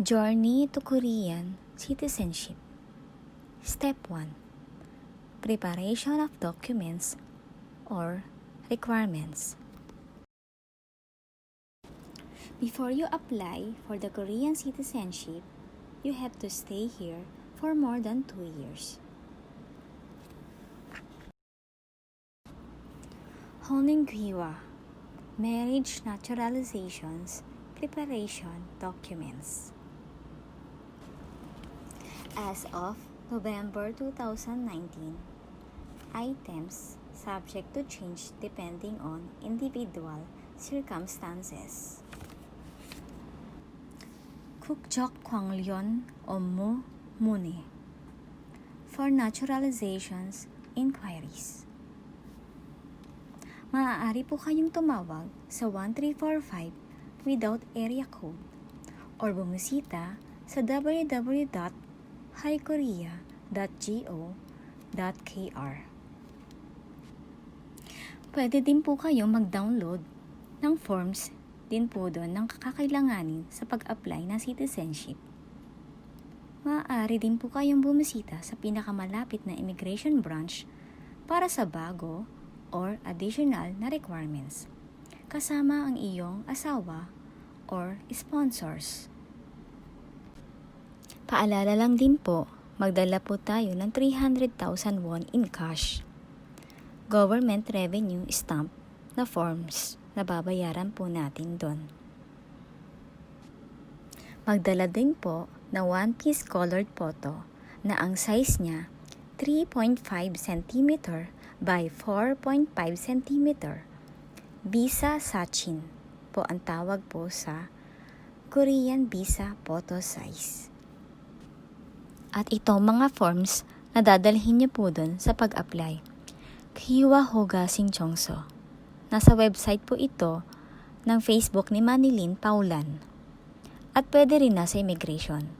Journey to Korean Citizenship. Step 1. Preparation of documents or requirements. Before you apply for the Korean citizenship, you have to stay here for more than 2 years. Honinggiwa, marriage naturalizations, preparation documents. As of November 2019, items subject to change depending on individual circumstances. 국적 관련 업무 문의 for naturalizations inquiries. Maaari po kayong tumawag sa 1345 without area code or bumisita sa www.highkorea.go.kr. Pwede din po kayong mag-download ng forms din po doon ng kakailanganin sa pag-apply ng citizenship. Maaari din po kayong bumisita sa pinakamalapit na immigration branch para sa bago or additional na requirements, kasama ang iyong asawa or sponsors. Paalala lang din po, magdala po tayo ng 300,000 won in cash. Government revenue stamp na forms na babayaran po natin doon. Magdala din po na one-piece colored photo na ang size niya 3.5 cm by 4.5 cm. Visa Sachin po ang tawag po sa Korean visa photo size. At itong mga forms na dadalhin niyo po doon sa pag-apply. Kiwa Hoga Singchongso. Nasa website po ito ng Facebook ni Manilyn, Paulan. At pwede rin nasa immigration.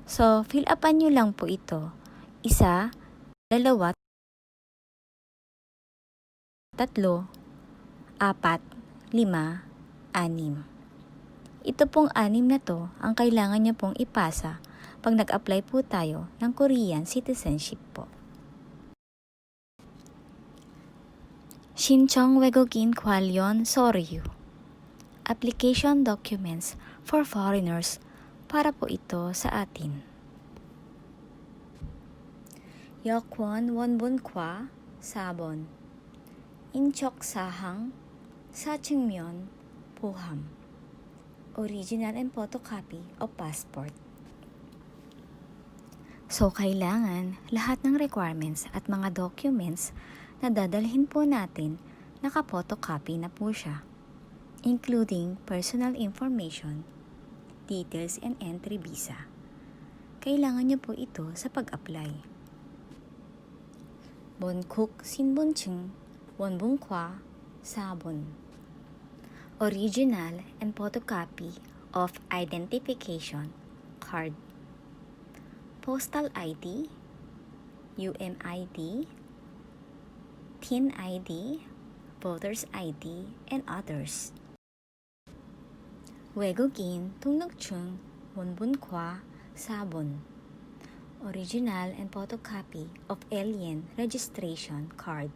So, fill upan nyo lang po ito. 1, 2, 3, 4, 5, 6. Ito pong 6 na to ang kailangan nyo pong ipasa pag nag-apply po tayo ng Korean citizenship po. 신청 외국인 관련 서류. Application documents for foreigners para po ito sa atin. 여권 원본과 4번. 인적사항, 사측면, 포함. Original and photocopy of passport. So, kailangan lahat ng requirements at mga documents na dadalhin po natin, naka-photocopy na po siya, including personal information, details and entry visa. Kailangan niyo po ito sa pag-apply. 본국 신분증, 원본과 4번. Original and photocopy of identification card. Postal ID, UMID, TIN ID, Voters ID, and others. 외국인 등록증 원본과 4번. Original and photocopy of alien registration card.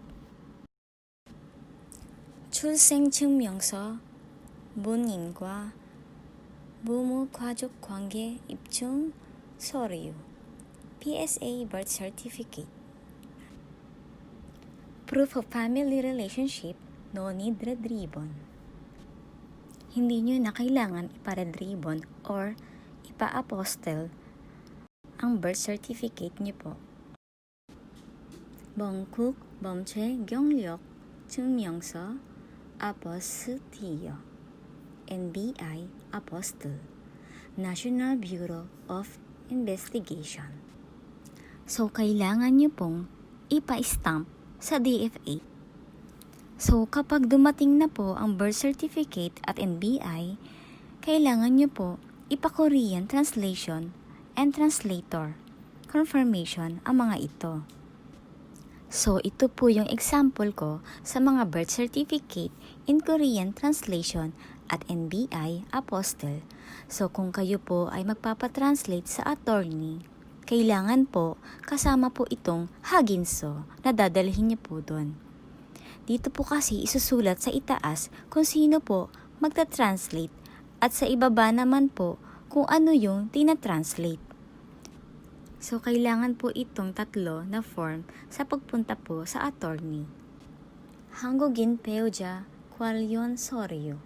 출생증명서, 본인과 부모 가족 관계 입증 서류, PSA birth certificate. Proof of family relationship, no need red ribbon. Hindi nyo na kailangan ipa-red ribbon or ipa-apostle ang birth certificate nyo po. 번국 범죄 경력 증명서 아포스티요. NBI Apostle, National Bureau of Investigation. So, kailangan nyo pong ipa-stamp sa DFA. So, kapag dumating na po ang birth certificate at NBI, kailangan nyo po ipa-Korean translation and translator confirmation ang mga ito. So, ito po yung example ko sa mga birth certificate in Korean translation at NBI Apostle. So, kung kayo po ay magpapatranslate sa attorney, kailangan po kasama po itong haginso na dadalhin niyo po doon. Dito po kasi isusulat sa itaas kung sino po magta-translate at sa ibaba naman po kung ano yung tina-translate. So, kailangan po itong tatlo na form sa pagpunta po sa attorney. 한국인 배우자 관련 서류,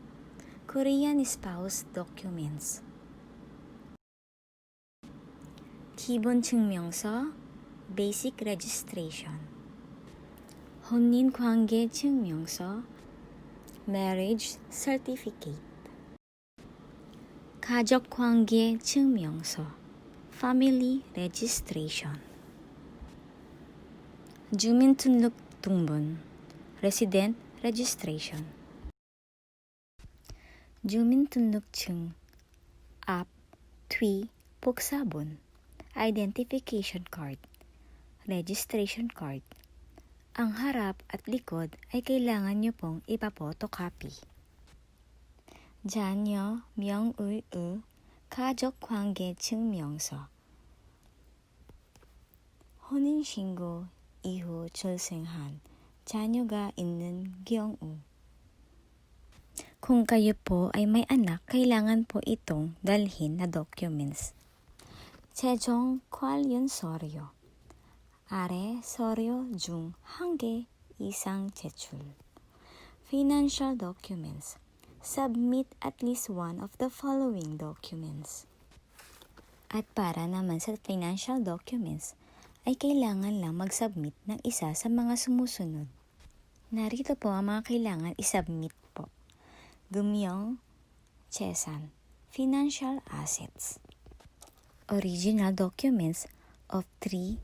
Korean spouse documents, 기본 증명서, basic registration, 혼인 관계 증명서, marriage certificate, 가족 관계 증명서, family registration, 주민등록증, resident registration, 주민등록증, 앞, 뒤, pagsagot, identification card, registration card. Ang harap at likod ay kailangan nyo pong ipapotocopy. 자녀 명의의 가족관계 증명서, 혼인신고 이후 출생한 자녀가 있는 경우. Kung kayo po ay may anak, kailangan po itong dalhin na documents. 최종 관련 서류, 아래 서류 중 한 개 이상 제출. Financial documents, submit at least one of the following documents. At para naman sa financial documents, ay kailangan lang mag-submit ng isa sa mga sumusunod. Narito po ang mga kailangan i-submit po. 금융, 재산, financial assets. Original documents of 3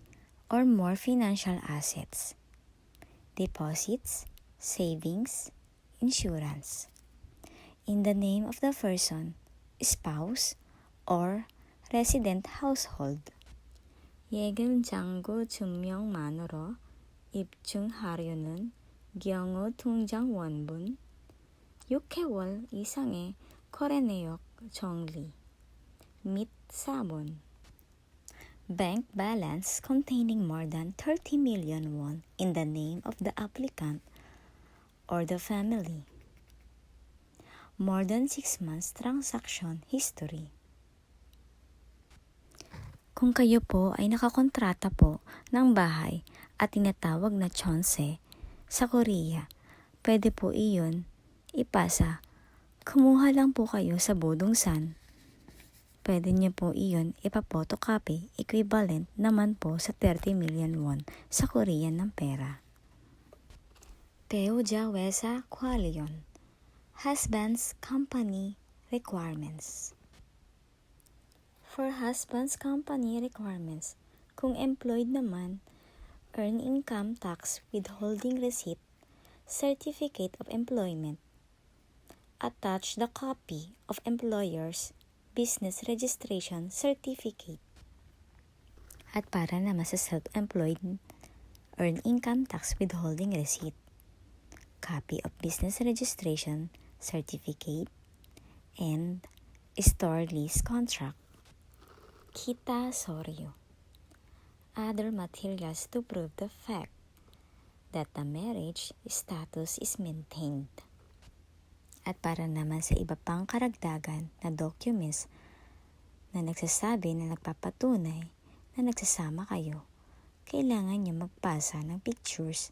or more financial assets. Deposits, savings, insurance. In the name of the person, spouse, or resident household. 예금잔고 증명만으로 입증하려는 경우 통장 원본 6개월 이상의 거래 내역 정리 및 사본. Bank balance containing more than 30 million won in the name of the applicant or the family. More than 6 months transaction history. Kung kayo po ay nakakontrata po ng bahay at tinatawag na chonse sa Korea, pwede po iyon ipasa. Kumuha lang po kayo sa bodongsan. Pwede niyo po iyon ipapotocopy, equivalent naman po sa 30 million won sa Korean ng pera. 배우자 회사 관련, husband's company requirements. For husband's company requirements, kung employed naman, earn income tax withholding receipt, certificate of employment. Attach the copy of employer's business registration certificate. At para naman sa self-employed, earn income tax withholding receipt, copy of business registration certificate, and store lease contract. Kita soryo. Other materials to prove the fact that the marriage status is maintained. At para naman sa iba pang karagdagan na documents na nagsasabi na nagpapatunay na nagsasama kayo, kailangan niyo magpasa ng pictures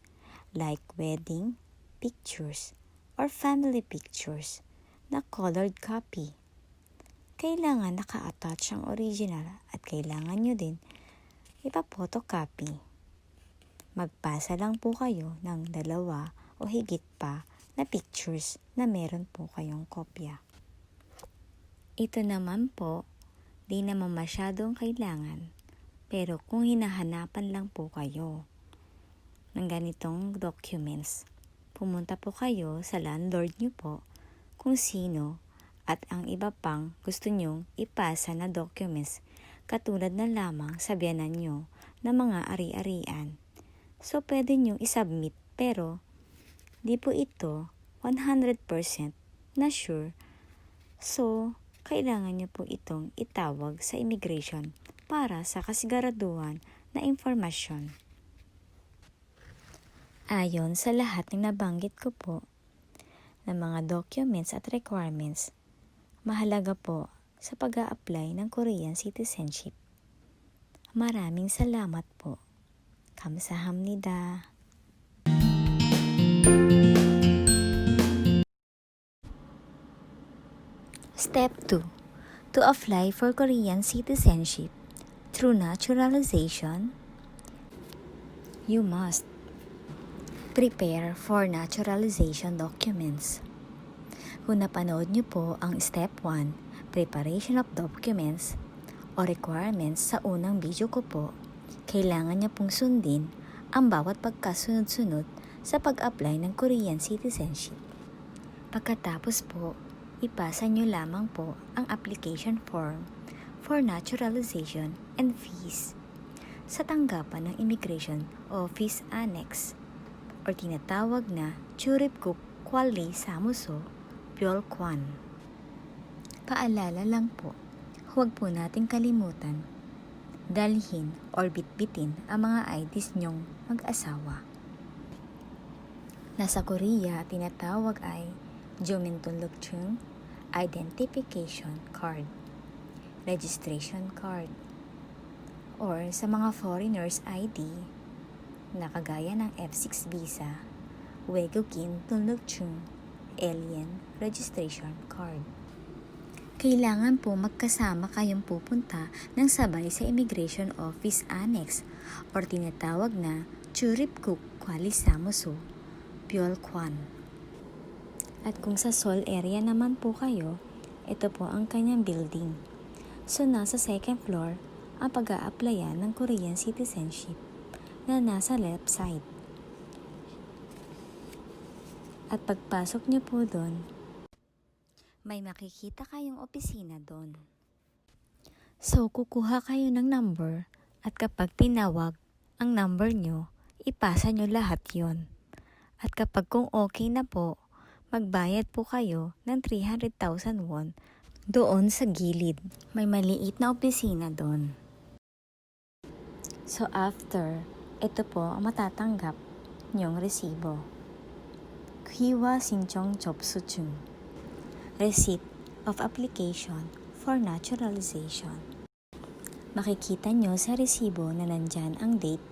like wedding pictures or family pictures na colored copy. Kailangan naka-attach ang original at kailangan nyo din ipapotocopy. Magpasa lang po kayo ng 2 o higit pa na pictures na meron po kayong kopya. Ito naman po, di naman masyadong kailangan, pero kung hinahanapan lang po kayo ng ganitong documents, pumunta po kayo sa landlord nyo po kung sino at ang iba pang gusto nyong ipasa na documents katulad na lamang sa biyanan nyo na mga ari-arian. So, pwede nyo isubmit pero di po ito 100% na sure. So, kailangan nyo po itong itawag sa immigration para sa kasiguraduhan na impormasyon. Ayon sa lahat ng nabanggit ko po ng mga documents at requirements, mahalaga po sa pag-a-apply ng Korean citizenship. Maraming salamat po. 감사합니다. Step 2. To apply for Korean citizenship through naturalization, you must prepare for naturalization documents. Kung napanood niyo po ang Step 1, Preparation of Documents o Requirements sa unang video ko po, kailangan niya pong sundin ang bawat pagkasunod-sunod sa pag-apply ng Korean citizenship. Pagkatapos po, ipasa niyo lamang po ang application form for naturalization and fees sa tanggapan ng Immigration Office Annex o tinatawag na Churipkuk Kwali Samuso Byolkwan. Paalala lang po, huwag po nating kalimutan dalhin or bitbitin ang mga IDs nyong mag-asawa. Nasa Korea, tinatawag ay 주민등록증, identification card, registration card, or sa mga foreigners ID na kagaya ng F6 visa, Aegukka alien registration card. Kailangan po magkasama kayong pupunta ng sabay sa Immigration Office Annex or tinatawag na Churipkuk Kwali Samuso Byolkwan. At kung sa Seoul area naman po kayo, ito po ang kanyang building. So nasa second floor ang pag-a-applyan ng Korean citizenship na nasa left side. At pagpasok niyo po doon, may makikita kayong opisina doon. So, kukuha kayo ng number at kapag tinawag ang number nyo, ipasa nyo lahat yon. At kapag kung okay na po, magbayad po kayo ng 300,000 won doon sa gilid. May maliit na opisina doon. So, after, ito po ang matatanggap nyong resibo. Kwiwa Sinchong Chopsuchung, Receipt of Application for Naturalization. Makikita nyo sa resibo na nandyan ang date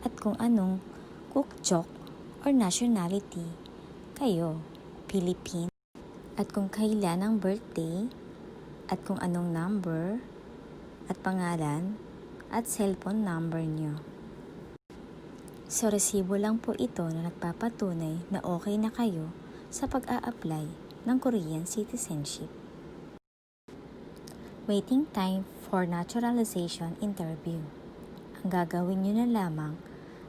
at kung anong kukjok or nationality kayo, Philippine, at kung kailan ang birthday, at kung anong number, at pangalan, at cellphone number nyo. So, resibo lang po ito na nagpapatunay na okay na kayo sa pag-a-apply ng Korean citizenship. Waiting time for naturalization interview. Ang gagawin nyo na lamang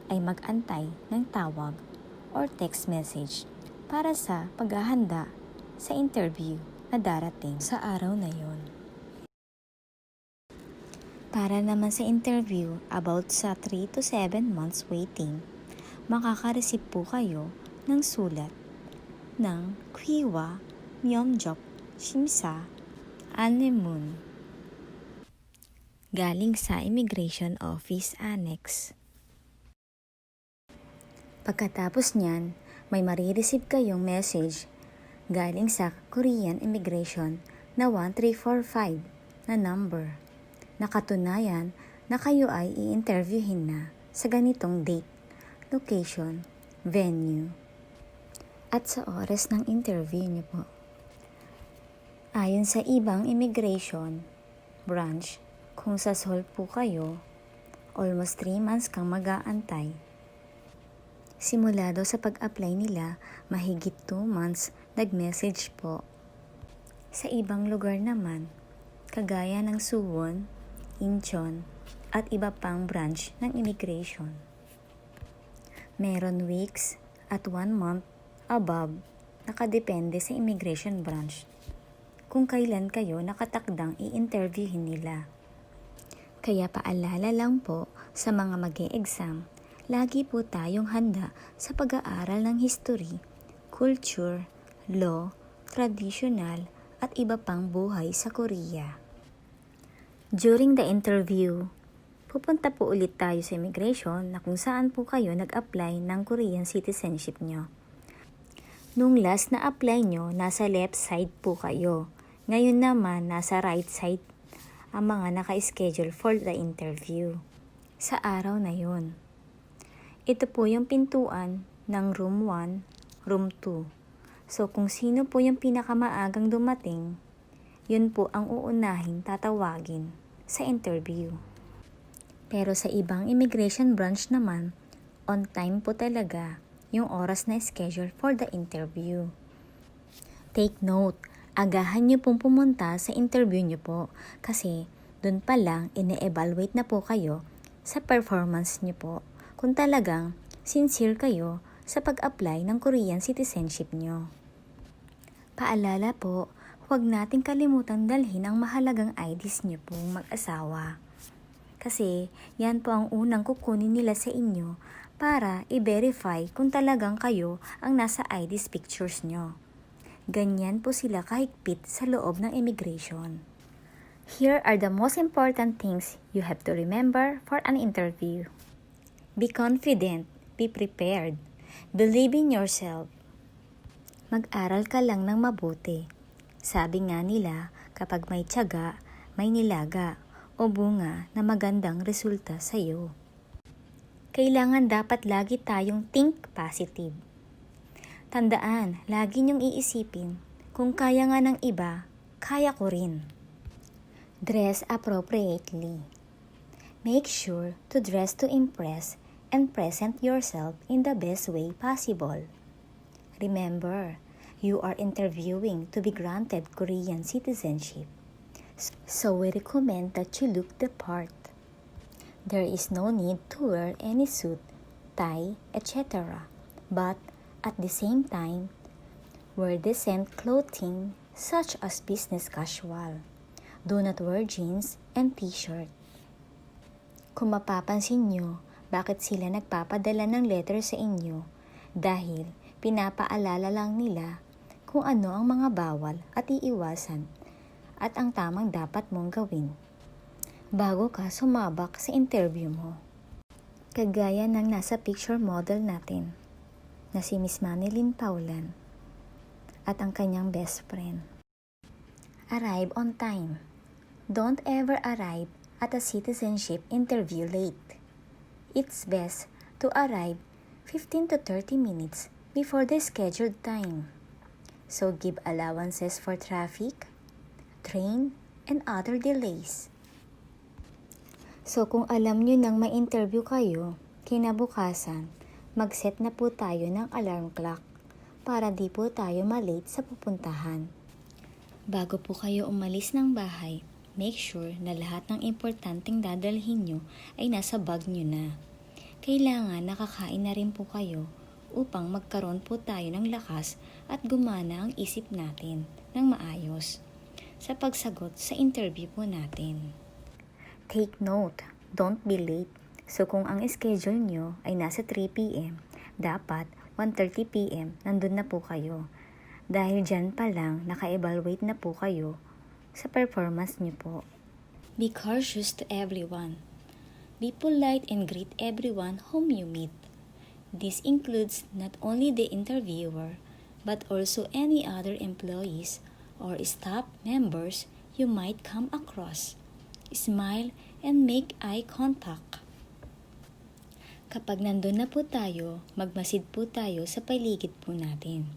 ay mag-antay ng tawag or text message para sa paghahanda sa interview na darating sa araw na yon. Para naman sa interview, about sa 3 to 7 months waiting, makaka-receive po kayo ng sulat ng Kwiwa Myomjok Shimsa Anemun galing sa Immigration Office Annex. Pagkatapos niyan, may marireceive kayong message galing sa Korean Immigration na 1345 na number. Nakatunayan na kayo ay i-interviewin na sa ganitong date, location, venue, at sa oras ng interview niyo po. Ayon sa ibang immigration branch, kung sa Seoul po kayo, almost 3 months kang mag-aantay. Simula daw sa pag-apply nila, mahigit 2 months nag-message po. Sa ibang lugar naman, kagaya ng Suwon, Incheon, at iba pang branch ng immigration, meron weeks at 1 month above, nakadepende sa immigration branch kung kailan kayo nakatakdang i-interviewin nila. Kaya paalala lang po sa mga mag-e-exam, lagi po tayong handa sa pag-aaral ng history, culture, law, traditional, at iba pang buhay sa Korea. During the interview, pupunta po ulit tayo sa immigration na kung saan po kayo nag-apply ng Korean citizenship nyo. Nung last na apply nyo, nasa left side po kayo. Ngayon naman, nasa right side ang mga naka-schedule for the interview. Sa araw na yon. Ito po yung pintuan ng room 1, room 2. So kung sino po yung pinakamaagang dumating, yun po ang uunahing tatawagin sa interview. Pero sa ibang immigration branch naman, on time po talaga yung oras na schedule for the interview. Take note, agahan nyo pong pumunta sa interview nyo po kasi dun pa lang ine-evaluate na po kayo sa performance nyo po kung talagang sincere kayo sa pag-apply ng Korean citizenship nyo. Paalala po, huwag nating kalimutang dalhin ang mahalagang IDs nyo pong mag-asawa. Kasi yan po ang unang kukunin nila sa inyo para i-verify kung talagang kayo ang nasa IDs pictures nyo. Ganyan po sila kahigpit sa loob ng immigration. Here are the most important things you have to remember for an interview. Be confident, be prepared, believe in yourself. Mag-aral ka lang ng mabuti. Sabi nga nila, kapag may tiyaga, may nilaga o bunga na magandang resulta sa iyo. Kailangan dapat lagi tayong think positive. Tandaan, lagi niyong iisipin, kung kaya nga ng iba, kaya ko rin. Dress appropriately. Make sure to dress to impress and present yourself in the best way possible. Remember, you are interviewing to be granted Korean citizenship. So we recommend that you look the part. There is no need to wear any suit, tie, etc. But at the same time, wear decent clothing such as business casual. Do not wear jeans and t-shirt. Kung mapapansin nyo, bakit sila nagpapadala ng letter sa inyo? Dahil pinapaalala lang nila kung ano ang mga bawal at iiwasan at ang tamang dapat mong gawin bago ka sumabak sa interview mo. Kagaya ng nasa picture model natin na si Miss Manilyn Paulan at ang kanyang best friend. Arrive on time. Don't ever arrive at a citizenship interview late. It's best to arrive 15 to 30 minutes before the scheduled time. So give allowances for traffic, train, and other delays. So kung alam nyo nang may interview kayo, kinabukasan, mag-set na po tayo ng alarm clock para di po tayo malate sa pupuntahan. Bago po kayo umalis ng bahay, make sure na lahat ng importanteng dadalhin nyo ay nasa bag nyo na. Kailangan nakakain na rin po kayo upang magkaroon po tayo ng lakas at gumana ang isip natin ng maayos sa pagsagot sa interview po natin. Take note, don't be late. So kung ang schedule nyo ay nasa 3 p.m., dapat 1:30 p.m. nandun na po kayo. Dahil dyan pa lang naka-evaluate na po kayo sa performance nyo po. Be courteous to everyone. Be polite and greet everyone whom you meet. This includes not only the interviewer, but also any other employees or staff members you might come across. Smile and make eye contact. Kapag nandun na po tayo, magmasid po tayo sa paligid po natin.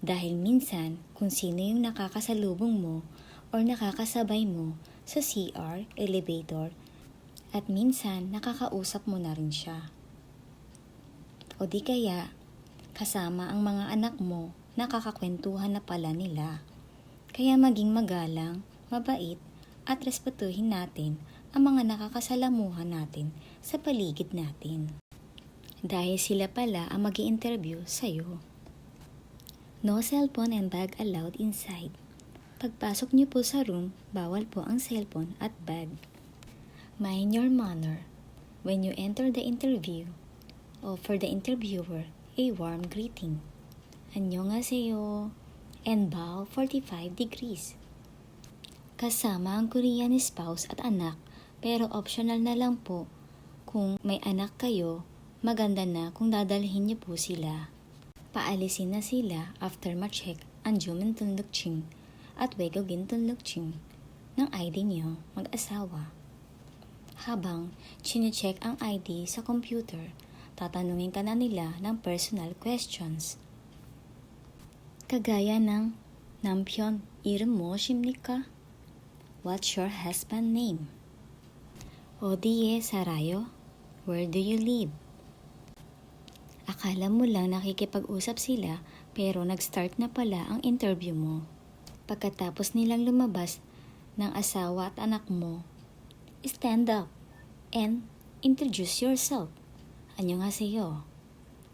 Dahil minsan, kung sino yung nakakasalubong mo or nakakasabay mo sa CR, elevator, at minsan nakakausap mo na rin siya. O di kaya, kasama ang mga anak mo, nakakakwentuhan na pala nila. Kaya maging magalang, mabait, at respetuhin natin ang mga nakakasalamuhan natin sa paligid natin. Dahil sila pala ang mag-i-interview sa'yo. No cellphone and bag allowed inside. Pagpasok niyo po sa room, bawal po ang cellphone at bag. Mind your manner. When you enter the interview, Offer the interviewer a warm greeting. Annyeonghaseyo, and bow 45 degrees. Kasama ang Korean spouse at anak, pero optional na lang po kung may anak kayo, maganda na kung dadalhin niyo po sila. Paalisin na sila after ma-check ang 주민등록증 at Aegukka ng ID niyo mag-asawa. Habang chine-check ang ID sa computer, tatanungin ka na nila ng personal questions. Kagaya ng, 남편 이름 무엇입니까? What's your husband name? 어디에 살아요? Where do you live? Akala mo lang nakikipag-usap sila pero nag-start na pala ang interview mo. Pagkatapos nilang lumabas ng asawa at anak mo, stand up and introduce yourself. 안녕하세요.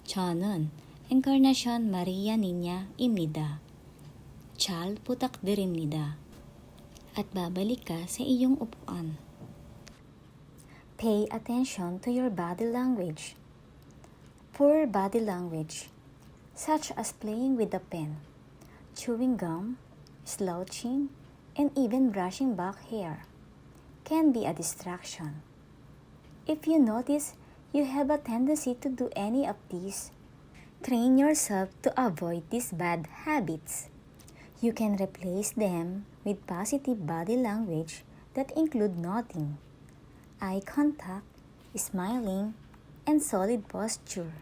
저는 Encarnacion Maria Niña입니다. 잘 부탁드립니다. At babalik ka sa iyong upuan. Pay attention to your body language. Poor body language, such as playing with a pen, chewing gum, slouching, and even brushing back hair, can be a distraction. If you notice you have a tendency to do any of these, train yourself to avoid these bad habits. You can replace them with positive body language that include nodding, eye contact, smiling, and solid posture.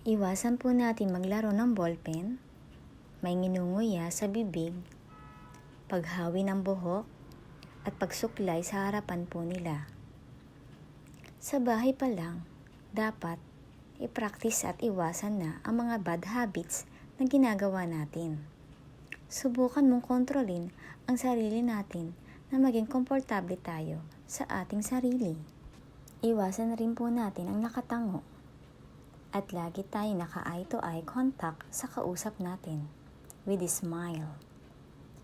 Iwasan po natin maglaro ng ballpen, may nginunguya sa bibig, paghawi ng buhok, at pagsuklay sa harapan po nila. Sa bahay pa lang, dapat i-practice at iwasan na ang mga bad habits na ginagawa natin. Subukan mong kontrolin ang sarili natin na maging komportable tayo sa ating sarili. Iwasan na rin po natin ang nakatango at lagi tayo naka-eye to eye contact sa kausap natin with a smile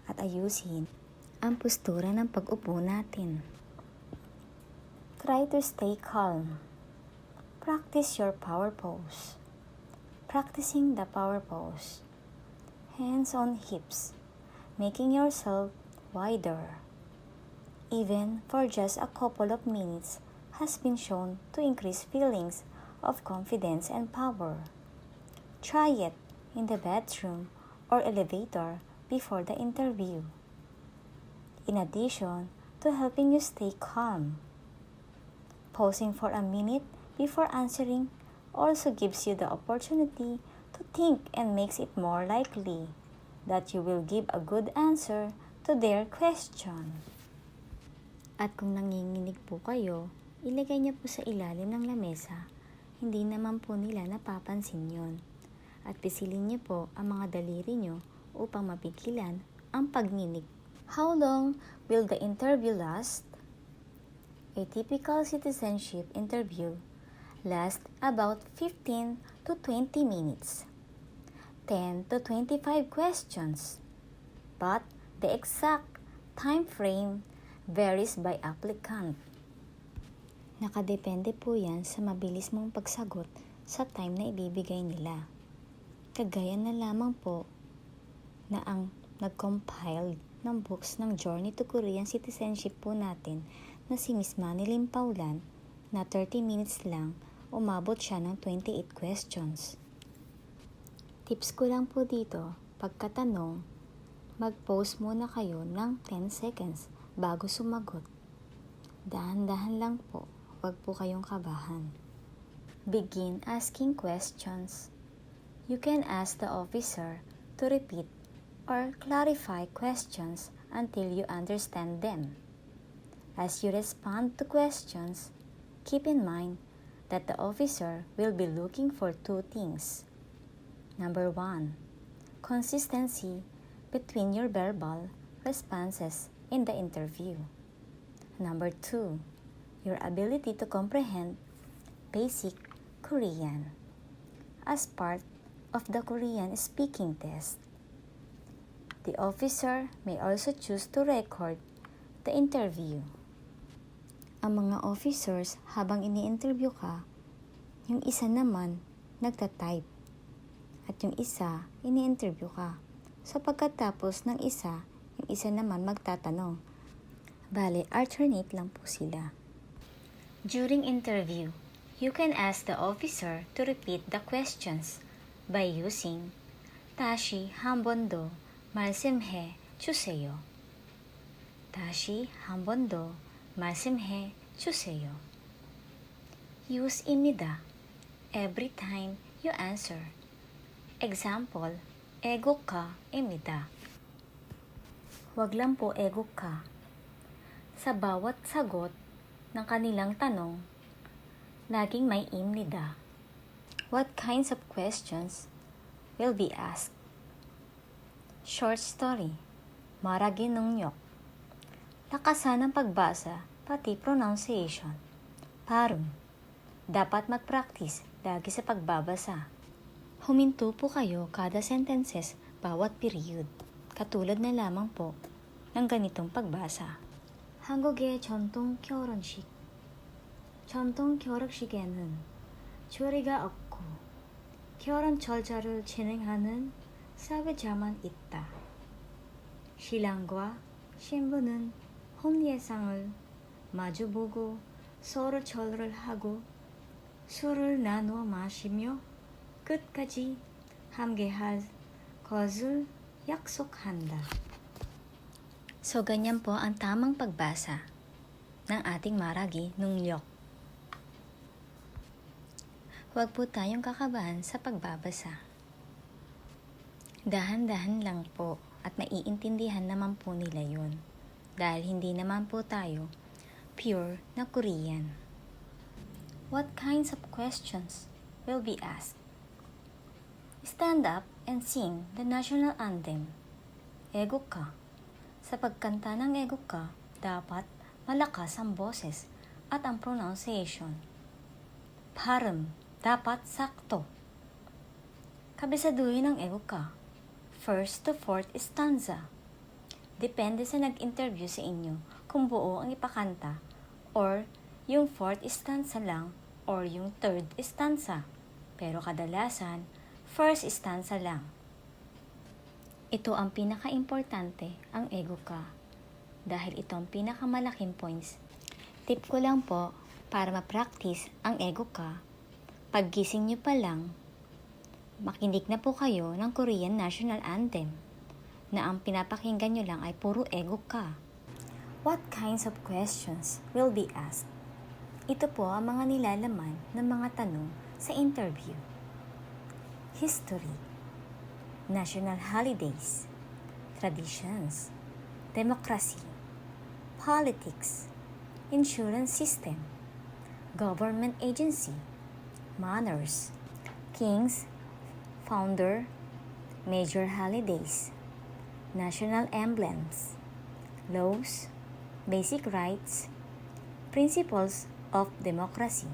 at ayusin ang postura ng pag-upo natin. Try to stay calm. Practice your power pose. Practicing the power pose. Hands on hips, making yourself wider. Even for just a couple of minutes has been shown to increase feelings of confidence and power. Try it in the bedroom or elevator before the interview. In addition to helping you stay calm, pausing for a minute before answering also gives you the opportunity to think and makes it more likely that you will give a good answer to their question. At kung nanginginig po kayo, ilagay niyo po sa ilalim ng lamesa. Hindi naman po nila napapansin yon. At pisilin niyo po ang mga daliri niyo upang mapigilan ang pagninig. How long will the interview last? A typical citizenship interview lasts about 15 to 20 minutes, 10 to 25 questions, but the exact time frame varies by applicant. Nakadepende po yan sa mabilis mong pagsagot sa time na ibibigay nila. Kagaya na lamang po na ang nag-compile ng books ng Journey to Korean Citizenship po natin na si Miss Manilyn Paulan na 30 minutes lang, umabot siya ng 28 questions. Tips ko lang po dito, pagkatanong, mag-pause muna kayo ng 10 seconds bago sumagot. Dahan-dahan lang po, huwag po kayong kabahan. Begin asking questions. You can ask the officer to repeat or clarify questions until you understand them. As you respond to questions, keep in mind that the officer will be looking for two things. Number 1, consistency between your verbal responses in the interview. Number 2, your ability to comprehend basic Korean as part of the Korean speaking test. The officer may also choose to record the interview. Ang mga officers habang ini-interview ka, Yung isa naman, nagtatype. At yung isa, ini-interview ka. So pagkatapos ng isa, yung isa naman magtatanong. Bale, alternate lang po sila. During interview, you can ask the officer to repeat the questions by using 다시 한 번 더 말씀해 주세요. 다시 한 번 더 말씀해 주세요. Use입니다. Every time you answer. Example, Aegukka입니다. Wag lang po Aegukka. Sa bawat sagot ng kanilang tanong, laging may imnida. What kinds of questions will be asked? Short story, maragi nungyok. Lakasan ng pagbasa, pati pronunciation. Parang, dapat mag-practice lagi sa pagbabasa. Huminto po kayo kada sentences bawat period. Katulad na lamang po ng ganitong pagbasa. 한국의 전통 결혼식. 전통 결혼식에는 조리가 없고 결혼 절차를 진행하는 사회자만 있다. 신랑과 신부는 혼례상을 마주보고 서로 절을 하고 술을 나누어 마시며 끝까지 함께할 것을 약속한다. So, ganyan po ang tamang pagbasa ng ating maragi nungyok. Huwag po tayong kakabahan sa pagbabasa. Dahan-dahan lang po at maiintindihan naman po nila yun. Dahil hindi naman po tayo pure na Korean. What kinds of questions will be asked? Stand up and sing the national anthem. Aegukka. Sa pagkanta ng Aegukka, dapat malakas ang boses at ang pronunciation. 발음, dapat sakto. Kabisaduhin ng Aegukka. First to fourth stanza. Depende sa nag-interview sa inyo kung buo ang ipakanta or yung fourth stanza lang or yung third stanza. Pero kadalasan, first stanza lang. Ito ang pinaka-importante, ang Aegukka. Dahil ito ang pinakamalaking points. Tip ko lang po, para ma-practice ang Aegukka, paggising nyo pa lang, makinig na po kayo ng Korean National Anthem, na ang pinapakinggan nyo lang ay puro Aegukka. What kinds of questions will be asked? Ito po ang mga nilalaman ng mga tanong sa interview. History, national holidays, traditions, democracy, politics, insurance system, government agency, manners, kings, founder, major holidays, national emblems, laws, basic rights, principles of democracy,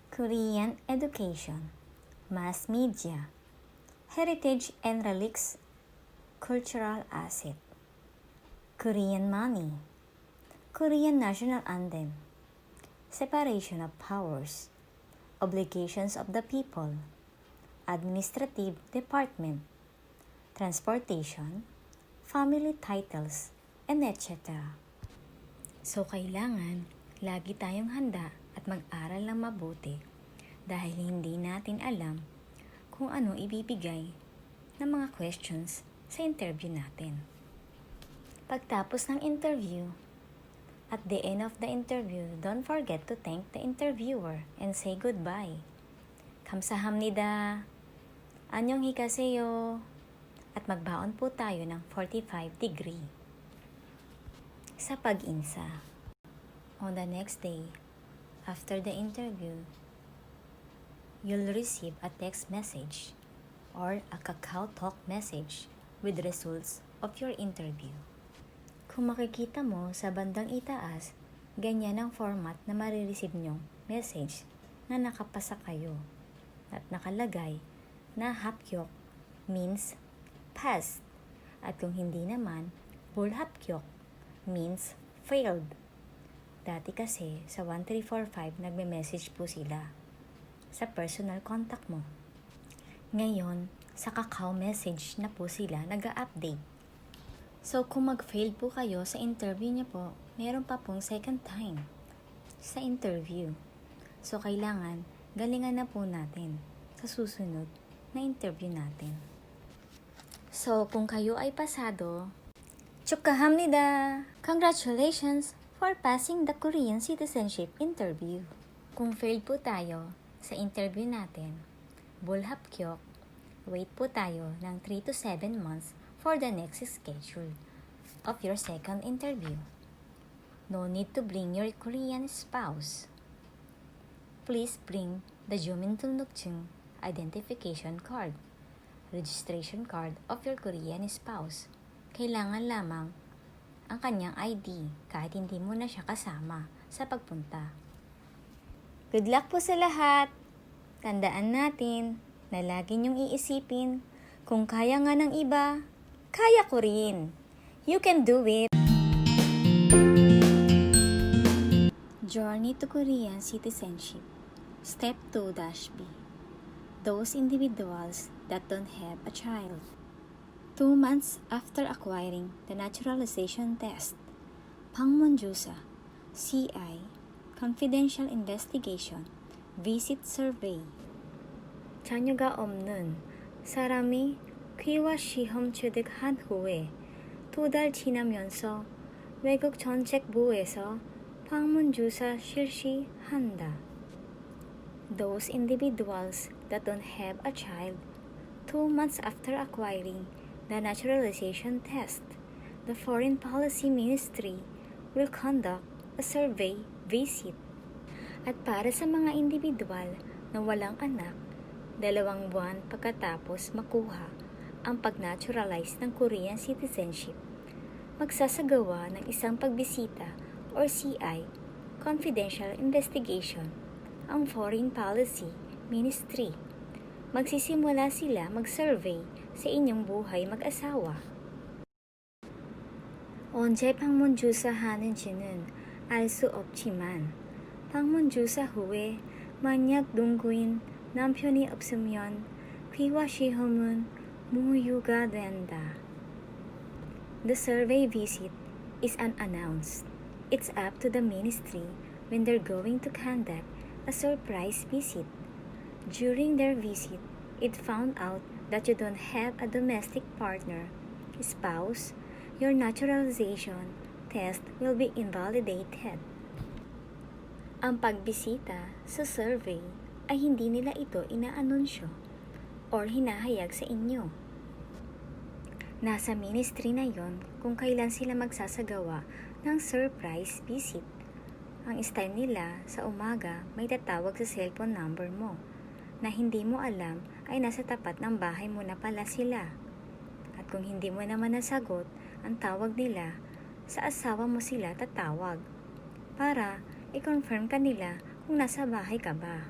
Korean education, mass media, heritage and relics, cultural asset, Korean money, Korean national anthem, separation of powers, obligations of the people, administrative department, transportation, family titles, and etc. So, kailangan lagi tayong handa at mag-aral ng mabuti dahil hindi natin alam kung ano ibibigay ng mga questions sa interview natin. Pagtapos ng interview, at the end of the interview, don't forget to thank the interviewer and say goodbye. 감사합니다. 안녕히가세요. At magbaon po tayo ng 45 degree. Sa pag-insa. On the next day, after the interview, you'll receive a text message or a Kakao Talk message with results of your interview. Kung makikita mo sa bandang itaas, ganyan ang format na marireceive nyong message na nakapasa kayo at nakalagay na hapkyok means passed at kung hindi naman, bulhapkyok means failed. Dati kasi sa 1345 nagme-message po sila. sa personal contact mo. Ngayon, sa Kakao message na po sila nag-a-update. So kung mag-fail po kayo sa interview niya po, meron pa pong second time sa interview. So kailangan galingan na po natin sa susunod na interview natin. So kung kayo ay pasado, 축하합니다! Congratulations for passing the Korean citizenship interview. Kung fail po tayo sa interview natin, bulhapkyok, wait po tayo ng 3 to 7 months for the next schedule of your second interview. No need to bring your Korean spouse. Please bring the 주민등록증 identification card, registration card of your Korean spouse. Kailangan lamang ang kanyang ID kahit hindi mo na siya kasama sa pagpunta. Good luck po sa lahat! Tandaan natin na lagi niyong iisipin, kung kaya nga ng iba, kaya ko rin. You can do it! Journey to Korean citizenship. Step 2-B. Those individuals that don't have a child. 2 months after acquiring the naturalization test, 방문조사, CI, confidential investigation, visit survey. 자녀가 없는 사람이 귀화 시험 취득한 후에 2달 지나면서 외국 정책부에서 방문조사 실시한다. Those individuals that don't have a child, 2 months after acquiring the naturalization test, the Foreign Policy Ministry will conduct a survey visit. At para sa mga individual na walang anak, 2 buwan pagkatapos makuha ang pag-naturalize ng Korean citizenship, magsasagawa ng isang pagbisita or CI, confidential investigation, ang Foreign Policy Ministry. Magsisimula sila mag-survey sa inyong buhay mag-asawa. 언제 방문조사하는지는 알 수 없지만 방문조사 후에 만약 동거인 남편이 없으면 귀화 시험은 무효가 된다. The survey visit is unannounced. It's up to the ministry when they're going to conduct a surprise visit. During their visit, it found out that you don't have a domestic partner, spouse, your naturalization test will be invalidated. Ang pagbisita sa survey ay hindi nila ito inaanunsyo or hinahayag sa inyo. Nasa ministry na yon kung kailan sila magsasagawa ng surprise visit. Ang style nila sa umaga may tatawag sa cellphone number mo na hindi mo alam ay nasa tapat ng bahay mo na pala sila. At kung hindi mo naman nasagot, ang tawag nila, sa asawa mo sila tatawag para i-confirm ka nila kung nasa bahay ka ba.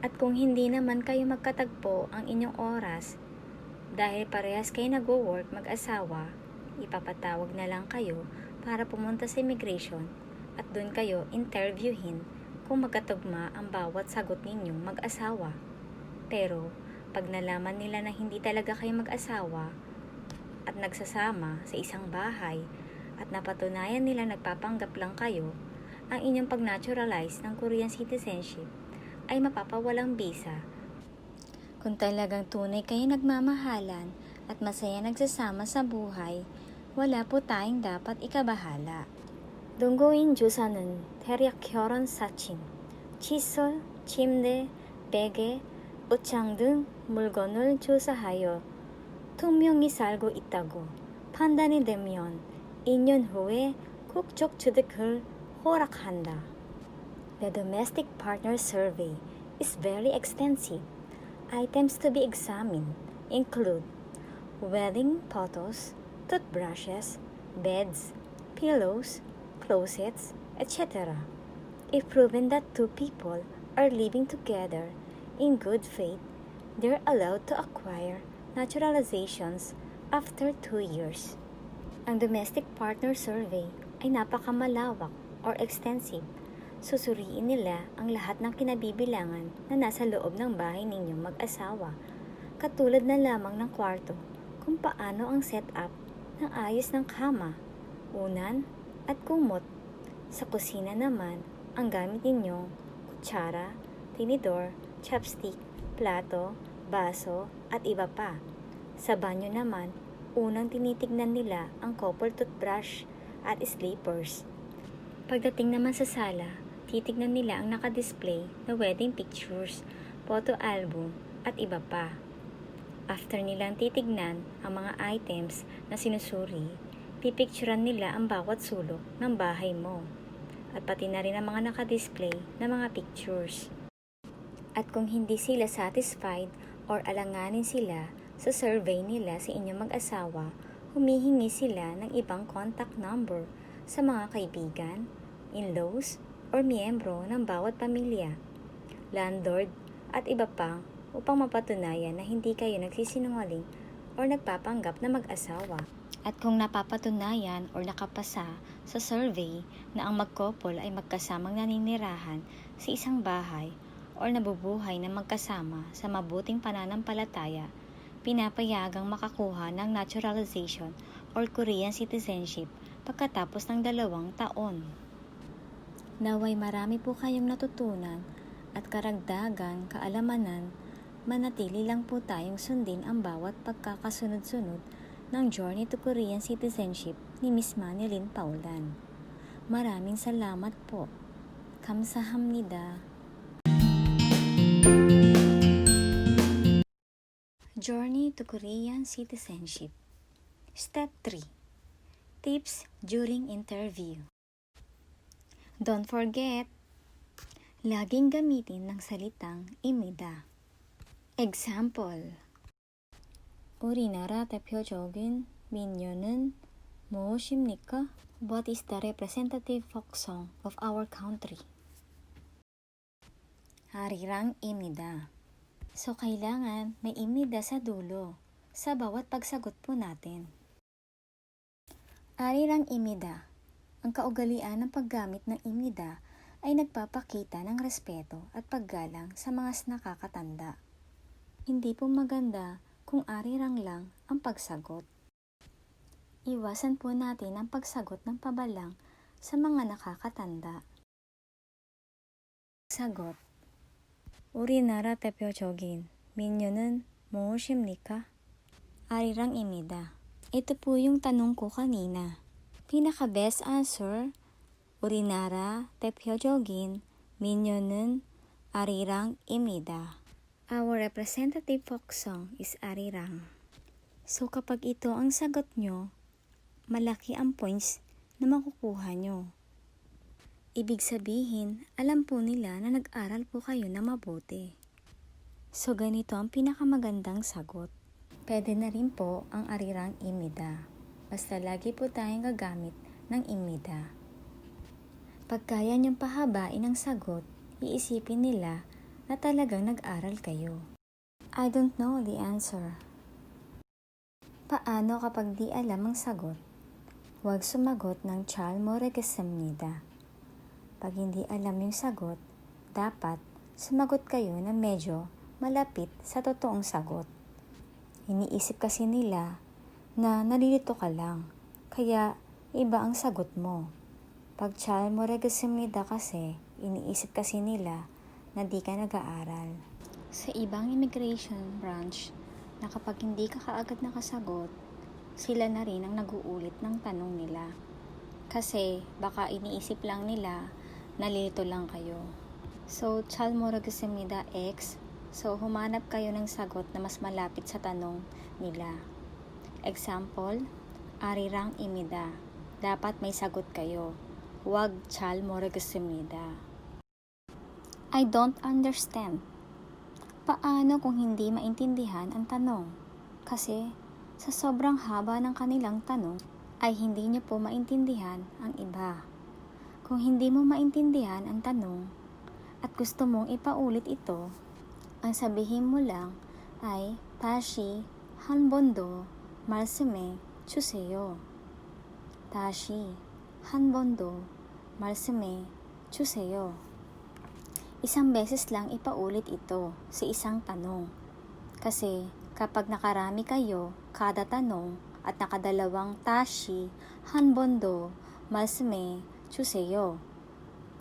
At kung hindi naman kayo magkatagpo ang inyong oras dahil parehas kayo nag-work mag-asawa, ipapatawag na lang kayo para pumunta sa immigration at doon kayo interviewin kung magkatugma ang bawat sagot ninyong mag-asawa. Pero pag nalaman nila na hindi talaga kayo mag-asawa at nagsasama sa isang bahay at napatunayan nila nagpapanggap lang kayo, ang inyong pag-naturalize ng Korean citizenship ay mapapawalang bisa. Kung talagang tunay kayo nagmamahalan at masaya nagsasama sa buhay, wala po tayong dapat ikabahala. 동거인 조사는 대략 결혼 사칭, 칫솔, 침대, 베개, 옷장 등 물건을 조사하여 투명히 살고 있다고 판단이 되면 2년 후에 국적 취득을 허락한다. The domestic partner survey is very extensive. Items to be examined include wedding photos, toothbrushes, beds, pillows, closets, etc. If proven that 2 people are living together in good faith, they're allowed to acquire naturalizations after 2 years. Ang domestic partner survey ay napakamalawak or extensive Susuriin nila ang lahat ng kinabibilangan na nasa loob ng bahay ninyong mag-asawa, katulad na lamang ng kwarto, kung paano ang setup ng ayos ng kama, unan at kumot. Sa kusina naman, ang gamit ninyong kutsara, tinidor, chopstick, plato, baso at iba pa. Sa banyo naman, unang tinitignan nila ang couple toothbrush at slippers. Pagdating naman sa sala, titignan nila ang nakadisplay na wedding pictures, photo album at iba pa. After nilang titignan ang mga items na sinusuri, pipicturan nila ang bawat sulok ng bahay mo at pati na rin ang mga nakadisplay na mga pictures. At kung hindi sila satisfied or alanganin sila sa survey nila sa inyong mag-asawa, humihingi sila ng ibang contact number sa mga kaibigan, in-laws, or miyembro ng bawat pamilya, landlord, at iba pang upang mapatunayan na hindi kayo nagsisinungaling or nagpapanggap na mag-asawa. At kung napapatunayan or nakapasa sa survey na ang mag-couple ay magkasamang naninirahan sa isang bahay or nabubuhay na magkasama sa mabuting pananampalataya, pinapayagang makakuha ng naturalization or Korean citizenship pagkatapos ng 2 taon. Naway marami po kayong natutunan at karagdagan kaalamanan, manatili lang po tayong sundin ang bawat pagkakasunod-sunod ng Journey to Korean Citizenship ni Miss Manilyn Paulan. Maraming salamat po. Kamsahamnida. Journey to Korean Citizenship. Step 3. Tips during interview. Don't forget, laging gamitin ng salitang imida. Example. 우리나라 대표적인 민요는 무엇입니까? What is the representative folk song of our country? Arirang imida. So, kailangan may imida sa dulo sa bawat pagsagot po natin. Arirang imida. Ang kaugalian ng paggamit ng imida ay nagpapakita ng respeto at paggalang sa mga nakakatanda. Hindi po maganda kung arirang lang ang pagsagot. Iwasan po natin ang pagsagot ng pabalang sa mga nakakatanda. Sagot. 우리나라 대표적인 민요는 무엇입니까? Arirang입니다. Ito po yung tanong ko kanina. Pinaka-best answer, 우리나라 대표적인 민요는 아리랑입니다. Our representative folk song is arirang. So kapag ito ang sagot nyo, malaki ang points na makukuha nyo. Ibig sabihin, alam po nila na nag-aral po kayo na mabuti. So ganito ang pinakamagandang sagot. Pwede na rin po ang arirang imida. Basta lagi po tayong gagamit ng imida. Pag kaya niyong pahabain ang sagot, iisipin nila na talagang nag-aral kayo. I don't know the answer. Paano kapag di alam ang sagot? Huwag sumagot ng 잘 모르겠습니다. Pag hindi alam yung sagot, dapat sumagot kayo na medyo malapit sa totoong sagot. Iniisip kasi nila na nalilito ka lang, kaya iba ang sagot mo. Pag 잘 모르겠습니다 kasi, iniisip kasi nila na di ka nag-aaral. Sa ibang immigration branch, na kapag hindi ka kaagad nakasagot, sila na rin ang nag-uulit ng tanong nila. Kasi baka iniisip lang nila, nalilito lang kayo. So, 잘 모르겠습니다 X. So, humanap kayo ng sagot na mas malapit sa tanong nila. Example, arirang입니다. Dapat may sagot kayo. Huwag 잘 모르겠습니다. I don't understand. Paano kung hindi maintindihan ang tanong? Kasi sa sobrang haba ng kanilang tanong, ay hindi niyo po maintindihan ang iba. Kung hindi mo maintindihan ang tanong at gusto mong ipaulit ito, ang sabihin mo lang ay 다시 한 번 더 말씀해 주세요. 다시 한 번 더 말씀해 주세요. Isang beses lang ipaulit ito sa isang tanong. Kasi kapag nakarami kayo kada tanong at nakadalawang tashi, 한 번 더 말씀해 주세요.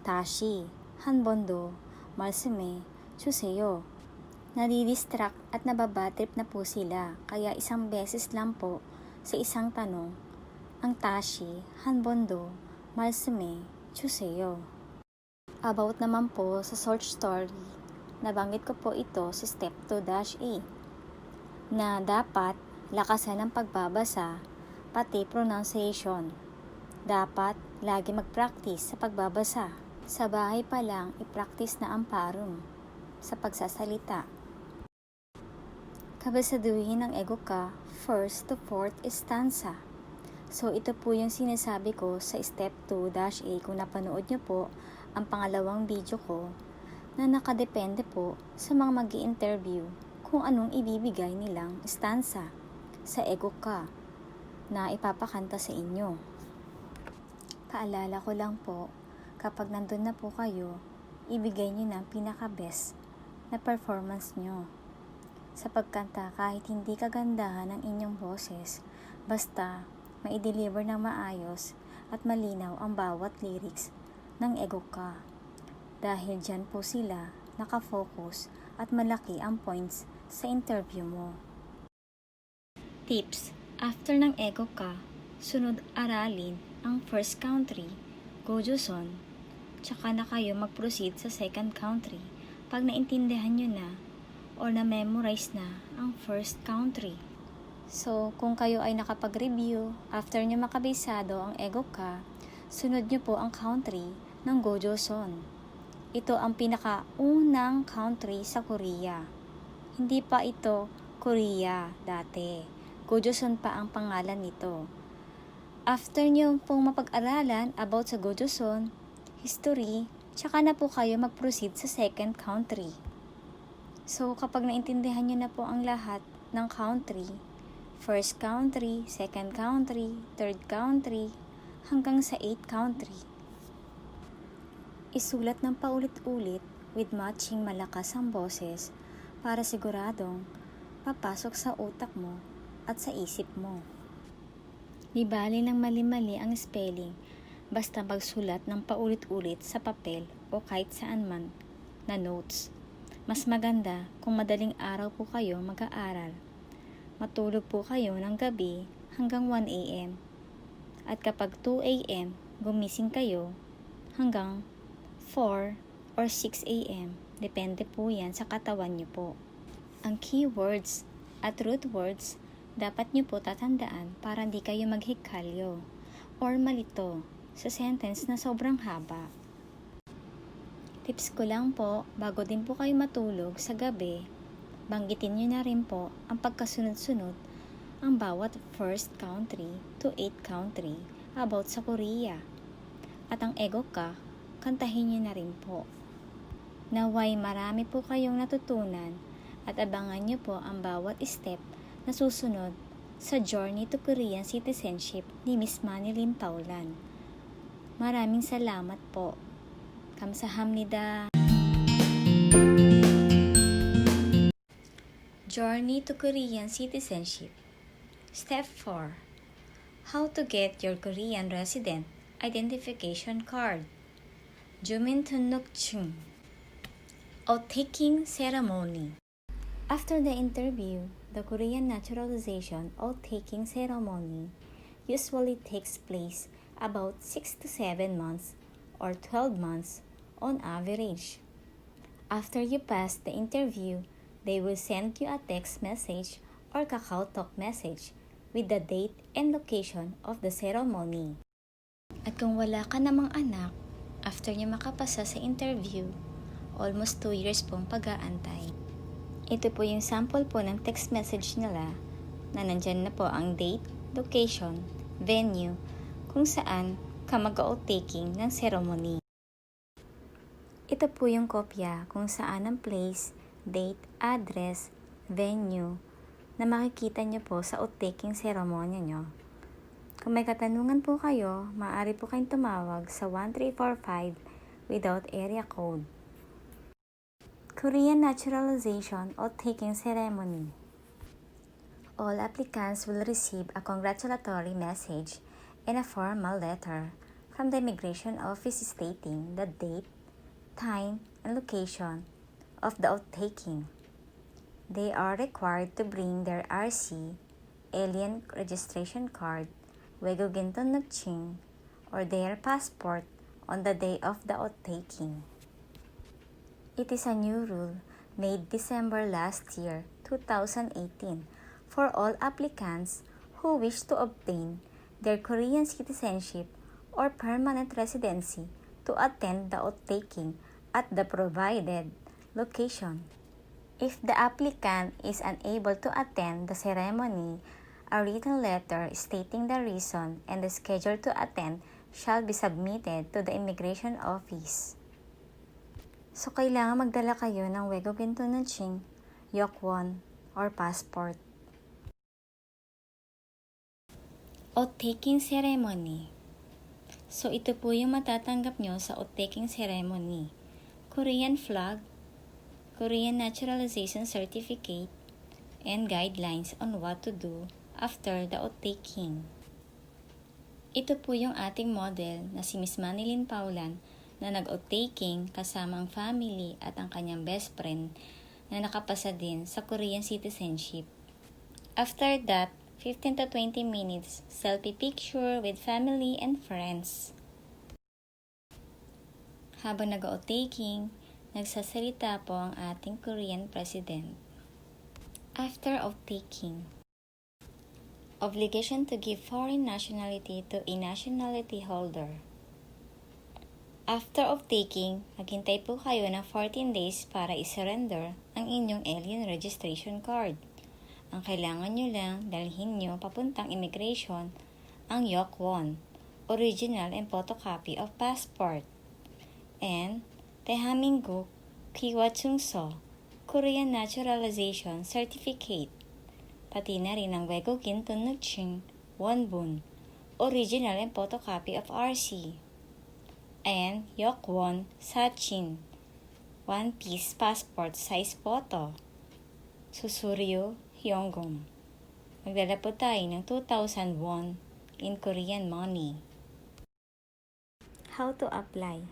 다시 한 번 더 말씀해 주세요. Nadidistract at nababatrip na po sila, kaya isang beses lang po sa isang tanong ang tashi, 한 번 더 말씀해 주세요. About naman po sa short story, nabanggit ko po ito sa step 2-A na dapat lakasan ang pagbabasa pati pronunciation. Dapat lagi mag-practice sa pagbabasa. Sa bahay pa lang, i-practice na ang parum sa pagsasalita. Kabisaduhin ng Aegukka, 1st to 4th stanza. So ito po yung sinasabi ko sa step 2-A kung napanood nyo po ang pangalawang video ko na nakadepende po sa mga mag-i-interview kung anong ibibigay nilang stanza sa Aegukka na ipapakanta sa inyo. Paalala ko lang po, kapag nandun na po kayo, ibigay nyo na pinaka-best na performance nyo sa pagkanta kahit hindi kagandahan ng inyong boses, basta ma-deliver ng maayos at malinaw ang bawat lyrics ng Aegukka. Dahil dyan po sila nakafocus at malaki ang points sa interview mo. Tips: after ng Aegukka, sunod aralin ang first country, gojoseon, tsaka na kayo mag-proceed sa second country pag naintindihan nyo na or na-memorize na ang first country. So, kung kayo ay nakapag-review, after nyo makabisado ang Aegukka, sunod nyo po ang country ng gojoseon. Ito ang pinakaunang country sa Korea. Hindi pa ito Korea dati. Gojoseon pa ang pangalan nito. After nyo pong mapag-aralan about sa gojoseon, history, tsaka na po kayo mag-proceed sa second country. So, kapag naintindihan nyo na po ang lahat ng country, first country, second country, third country, hanggang sa 8th country, isulat ng paulit-ulit with matching malakas ang boses para siguradong papasok sa utak mo at sa isip mo. Di bali ng mali-mali ang spelling, basta magsulat ng paulit-ulit sa papel o kahit saan man na notes. Mas maganda kung madaling araw po kayo mag-aaral. Matulog po kayo ng gabi hanggang 1 a.m. At kapag 2 a.m. gumising kayo hanggang 4 or 6 a.m. Depende po yan sa katawan nyo po. Ang keywords at root words dapat nyo po tatandaan para hindi kayo maghikalyo or malito sa sentence na sobrang haba. Tips ko lang po, bago din po kayo matulog sa gabi, banggitin nyo na rin po ang pagkasunod-sunod ang bawat first country to 8th country about sa Korea. At ang Aegukka, kantahin nyo na rin po. Naway marami po kayong natutunan at abangan nyo po ang bawat step na susunod sa Journey to Korean Citizenship ni Miss Manilyn Paulan. Maraming salamat po. 감사합니다. Journey to Korean Citizenship. Step 4. How to get your Korean resident identification card. 주민등록증. Oath-taking ceremony. After the interview, the Korean Naturalization oath-taking ceremony usually takes place about 6 to 7 months or 12 months on average. After you pass the interview, they will send you a text message or KakaoTalk message with the date and location of the ceremony. At kung wala ka namang anak, after nyo makapasa sa interview, almost 2 years pong pag-aantay. Ito po yung sample po ng text message nila na nandyan na po ang date, location, venue, kung saan ka mag-oath-taking ng ceremony. Ito po yung kopya kung saan ang place, date, address, venue na makikita nyo po sa oath-taking ceremony nyo. Kung may katanungan po kayo, maaari po kayong tumawag sa without area code. Korean Naturalization or Taking Ceremony. All applicants will receive a congratulatory message and a formal letter from the immigration office stating the date, time, and location of the oath-taking. They are required to bring their RC, alien registration card, Aegukka, or their passport on the day of the oath-taking. It is a new rule made December last year, 2018, for all applicants who wish to obtain their Korean citizenship or permanent residency to attend the oath-taking at the provided location. If the applicant is unable to attend the ceremony, a written letter stating the reason and the schedule to attend shall be submitted to the immigration office. So, kailangan magdala kayo ng Aegukka, Yokwon, or passport. Oath-taking ceremony. So, ito po yung matatanggap nyo sa oath-taking ceremony. Korean flag, Korean Naturalization Certificate, and guidelines on what to do after the oath-taking. Ito po yung ating model na si Miss Manilyn Paulan na nag-oath-taking kasama ang family at ang kanyang best friend na nakapasa din sa Korean citizenship. After that, 15 to 20 minutes selfie picture with family and friends. Habang nag-oath-taking, nagsasalita po ang ating Korean President. After oath-taking, obligation to give foreign nationality to a nationality holder. After oath-taking, maghintay po kayo ng 14 days para i-surrender ang inyong alien registration card. Ang kailangan nyo lang dalhin nyo papuntang immigration ang Yokwon, original and photocopy of passport, and Taehamingguk Kiwachungso, Korean Naturalization Certificate, pati na rin ang Aegukka Wonbun, original and photocopy of RC, and Yokwon Sachin, one-piece passport size photo. Susuryo Hyunggum. Magdala po tayo ng 2,000 won in Korean money. How to apply?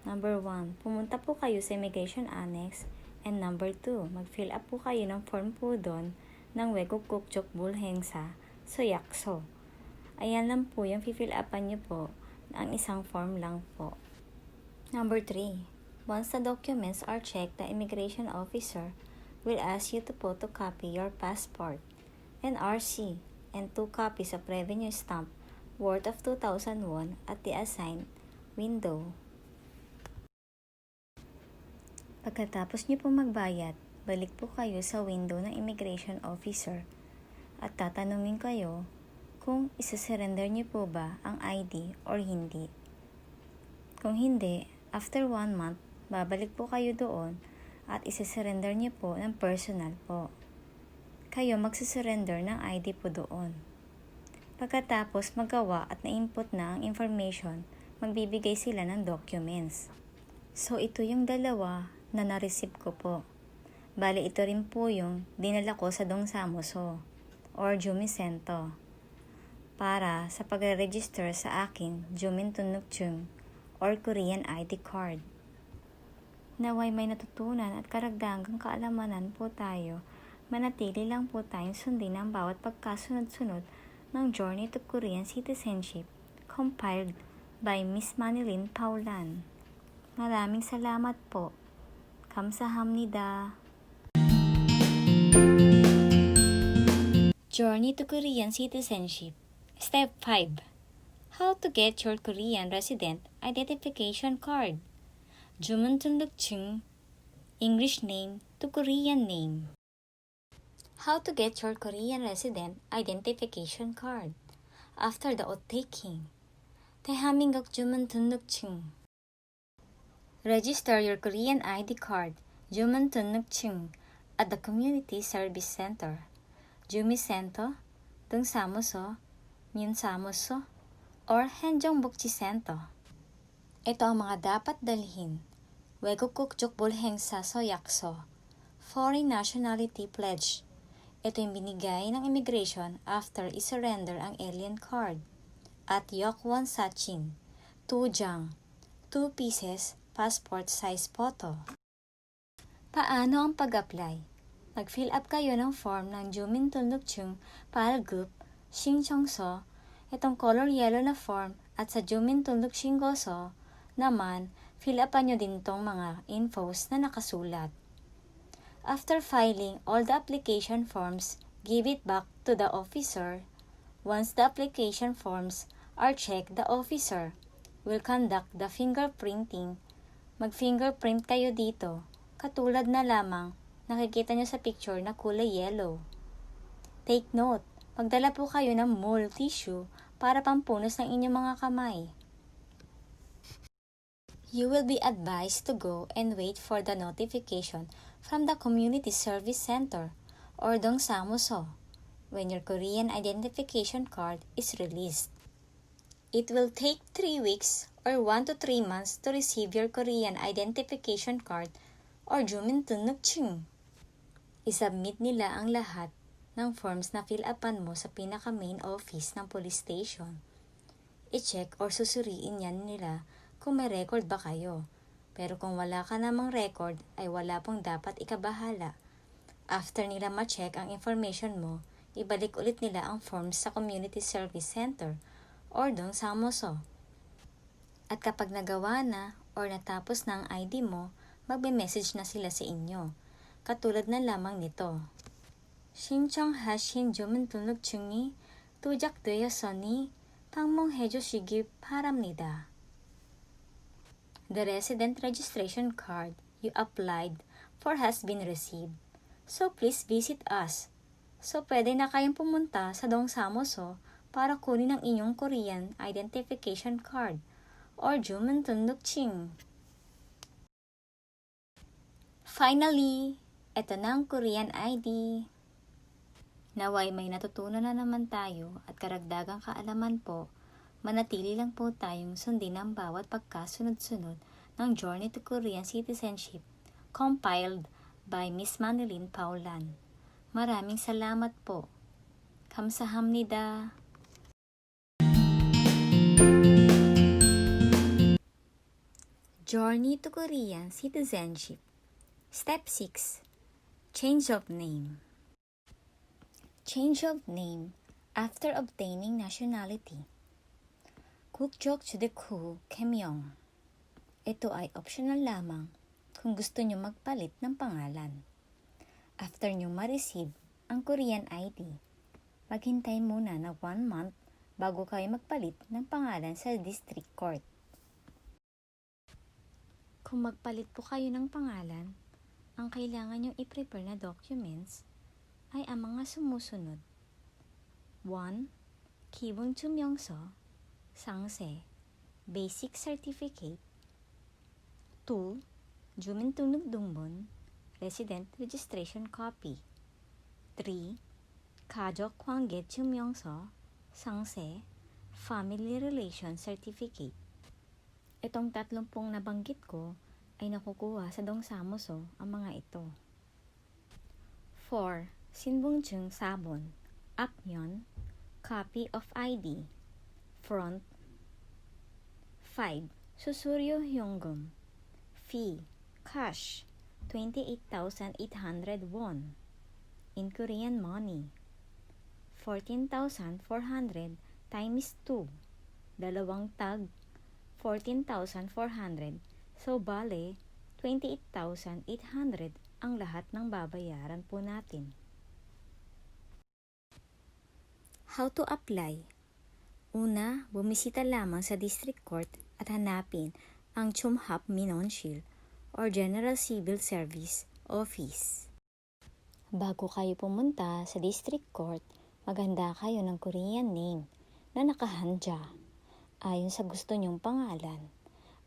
Number 1, pumunta po kayo sa Immigration Annex. And number 2, mag-fill up po kayo ng form po doon ng Aegukka Bulhengsa Soyakso. Ayan lang po yung fill upan nyo po. Ang isang form lang po. Number 3, once the documents are checked, the immigration officer will ask you to photocopy your passport and RC and 2 copies of revenue stamp worth of 2,000 won at the assigned window. Pagkatapos nyo po magbayad, balik po kayo sa window ng immigration officer at tatanungin kayo kung isa-surrender niyo po ba ang ID or hindi. Kung hindi, after 1 month, babalik po kayo doon at isa-surrender niyo po ng personal po. Kayo magsusurrender ng ID po doon. Pagkatapos magawa at na-input na ang information, magbibigay sila ng documents. So ito yung dalawa na na-receive ko po. Bali ito rin po yung dinala ko sa Dongsamoso or Jumisento para sa pag-register sa aking Jumintunukchung or Korean ID card. Naway may natutunan at karagdagang kaalamanan po tayo, manatili lang po tayong sundin ang bawat pagkasunod-sunod ng Journey to Korean Citizenship, compiled by Miss Manilyn Paulan. Maraming salamat po. Kamsahamnida. Journey to Korean Citizenship. Step 5. How to get your Korean resident identification card. 주민등록증, English name to Korean name. How to get your Korean resident identification card. After the oath-taking. 대한민국 주민등록증. Register your Korean ID card, 주민등록증, at the Community Service Center, 주민센터, 등사무소, 민사무소, or 행정복지센터. Ito ang mga dapat dalhin. 외국국 족볼 행사 서약서, Foreign Nationality Pledge. Ito yung binigay ng immigration after isurrender ang alien card. At yokwon sachin, 2 jang, 2 pieces passport size photo. Paano ang pag-apply? Mag-fill up kayo ng form ng 주민등록증 발급 신청서, itong color yellow na form, at sa 주민등록 신고서 naman, fill upan nyo din tong mga infos na nakasulat. After filing all the application forms, give it back to the officer. Once the application forms are checked, the officer will conduct the fingerprinting. Mag-fingerprint kayo dito, katulad na lamang nakikita nyo sa picture na kulay yellow. Take note, magdala po kayo ng mole tissue para pampunos ng inyong mga kamay. You will be advised to go and wait for the notification from the Community Service Center or dongsamuso when your Korean identification card is released. It will take 3 weeks or 1 to 3 months to receive your Korean identification card or 주민등록증. I-submit nila ang lahat ng forms na fill upan mo sa pinaka-main office ng police station. I-check or susuriin yan nila kung may record ba kayo. Pero kung wala ka namang record, ay wala pong dapat ikabahala. After nila ma-check ang information mo, ibalik ulit nila ang forms sa Community Service Center or dongsamuso. At kapag nagawa na or natapos na ang ID mo, magbe-message na sila sa inyo. Katulad na lamang nito. 신청하신 주민등록증이 도착되었으니 방문해 주시기 바랍니다. The resident registration card you applied for has been received, so please visit us. So pwede na kayong pumunta sa dongsamuso para kunin ang inyong Korean identification card or 주민등록증. Finally, ito na ang Korean ID. Naway may natutunan na naman tayo at karagdagang kaalaman po, manatili lang po tayong sundin ang bawat pagkasunod-sunod ng Journey to Korean Citizenship, compiled by Miss Manilyn Paulan. Maraming salamat po. 감사합니다. Journey to Korean Citizenship. Step 6. Change of name. Change of name after obtaining nationality. 국적 주대쿠 개명. Ito ay optional lamang kung gusto nyo magpalit ng pangalan. After nyo ma-receive ang Korean ID, maghintay muna na 1 month bago kayo magpalit ng pangalan sa district court. Kung magpalit po kayo ng pangalan, ang kailangan nyong i-prepare na documents ay ang mga sumusunod. 1. 기본증명서, 상세, basic certificate. 2. 주민등록증본, resident registration copy. 3. 가족관계증명서, 상세, family relation certificate. Itong 30 nabanggit ko ay nakukuha sa dongsamuso ang mga ito. 4. 신분증 4번, 앞면, copy of ID, front. 5. 수수료 현금, fee, cash, 28,800 won, in Korean money. 14,400 times 2, dalawang tag, 14,400, so bale, 28,800 ang lahat ng babayaran po natin. How to apply? Una, bumisita lamang sa district court at hanapin ang Chumhap Minonsil or General Civil Service Office. Bago kayo pumunta sa district court, maghanda kayo ng Korean name na nakahanda ayon sa gusto nyong pangalan.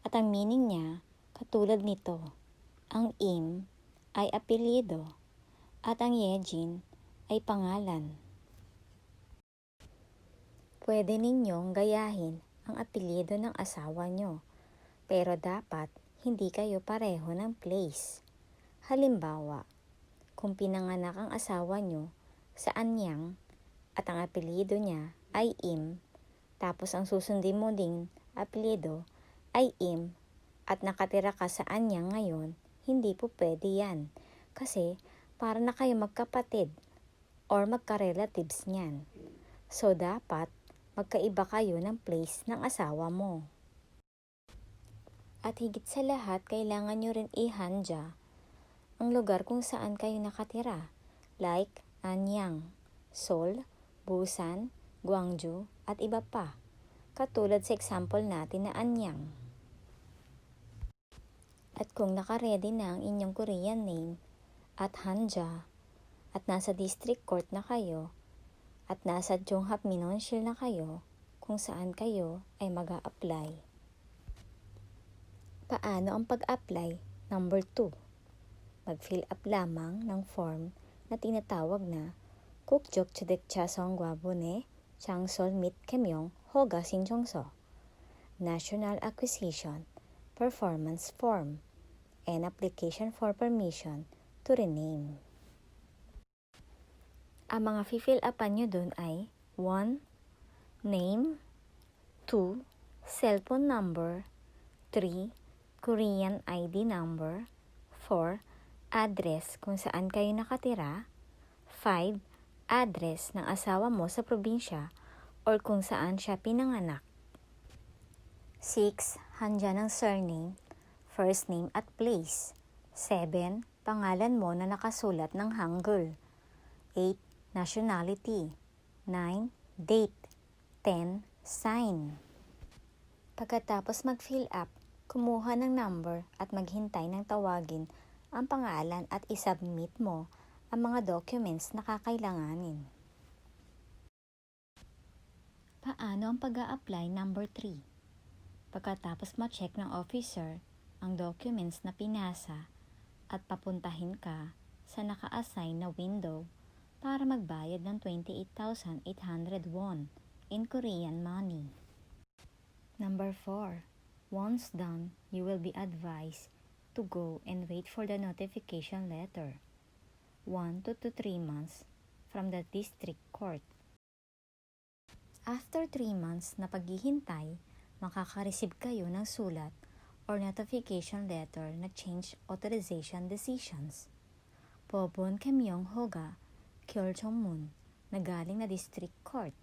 At ang meaning niya, katulad nito, ang im ay apelyido at ang yejin ay pangalan. Pwede ninyong gayahin ang apelyido ng asawa nyo. Pero dapat hindi kayo pareho ng place. Halimbawa, kung pinanganak ang asawa nyo sa Anyang at ang apelyido niya ay Im, tapos ang susundin mo ding apelyido ay Im at nakatira ka sa Anyang ngayon, hindi po pwede yan. Kasi para na kayo magkapatid or magka-relatives niyan. So dapat magkaiba kayo ng place ng asawa mo. At higit sa lahat, kailangan nyo rin ihanda ang lugar kung saan kayo nakatira, like Anyang, Seoul, Busan, Gwangju, at iba pa, katulad sa example natin na Anyang. At kung nakaredy na ang inyong Korean name at hanja, at nasa district court na kayo, at nasa Jonghap Minonsil na kayo, kung saan kayo ay mag-a-apply. Paano ang pag-apply? Number 2. Mag-fill up lamang ng form na tinatawag na Kukjok Chudekcha Songgwabone Changsol Mit Kemyong Hoga Sinjongso National Acquisition Performance Form and Application for Permission to Rename. Ang mga fill upan nyo dun ay 1. Name 2. Cellphone number 3. Korean ID number 4. Address kung saan kayo nakatira 5. Address ng asawa mo sa probinsya or kung saan siya pinanganak 6. Hanja ng surname, first name at place 7. Pangalan mo na nakasulat ng Hangul 8. Nationality 9. Date 10. Sign. Pagkatapos mag-fill up, kumuha ng number at maghintay ng tawagin ang pangalan at isubmit mo ang mga documents na kakailanganin. Paano ang pag-a-apply? Number 3. Pagkatapos ma-check ng officer ang documents na pinasa at papuntahin ka sa naka-assign na window para magbayad ng 28,800 won in Korean money. Number 4. Once done, you will be advised to go and wait for the notification letter 1 to 3 months from the district court. After 3 months na paghihintay, makaka-receive kayo ng sulat or notification letter na change authorization decisions. Pobon Kemyong Hoga Kyeolchongmun na galing na district court.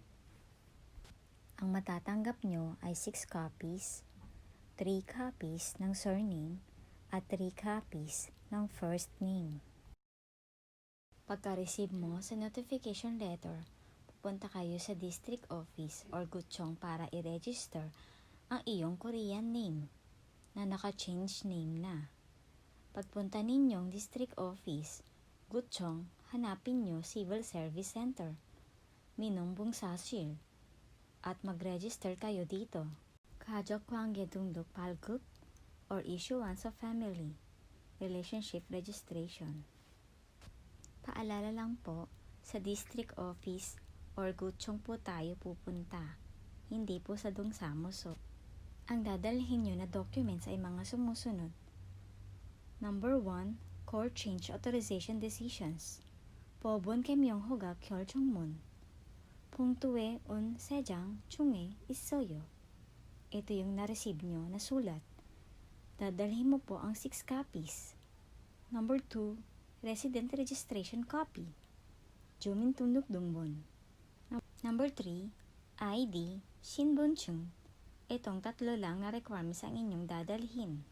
Ang matatanggap nyo ay 6 copies, 3 copies ng surname at 3 copies ng first name. Pagka-receive mo sa notification letter, pupunta kayo sa district office or guchong para i-register ang iyong Korean name na naka-change name na. Pagpunta ninyong district office, guchong, hanapin nyo Civil Service Center, Minongbong Sasil, at mag-register kayo dito. Kajok Hwanggaedungdok Palgup or Issuance of Family Relationship Registration. Paalala lang po, sa district office or guchong po tayo pupunta, hindi po sa Dongsamoso. Ang dadalhin nyo na documents ay mga sumusunod. Number 1. Court Change Authorization Decisions. Pobon Kemyong Hoga Kyeolchongmun. Pungtuwe un sejang chunge isoyo. Ito yung na-receive nyo na sulat. Dadalhin mo po ang 6 copies. Number 2, resident registration copy. 주민등록증. Number 3, ID, 신분증. Itong 3 lang na requirements ang inyong dadalhin.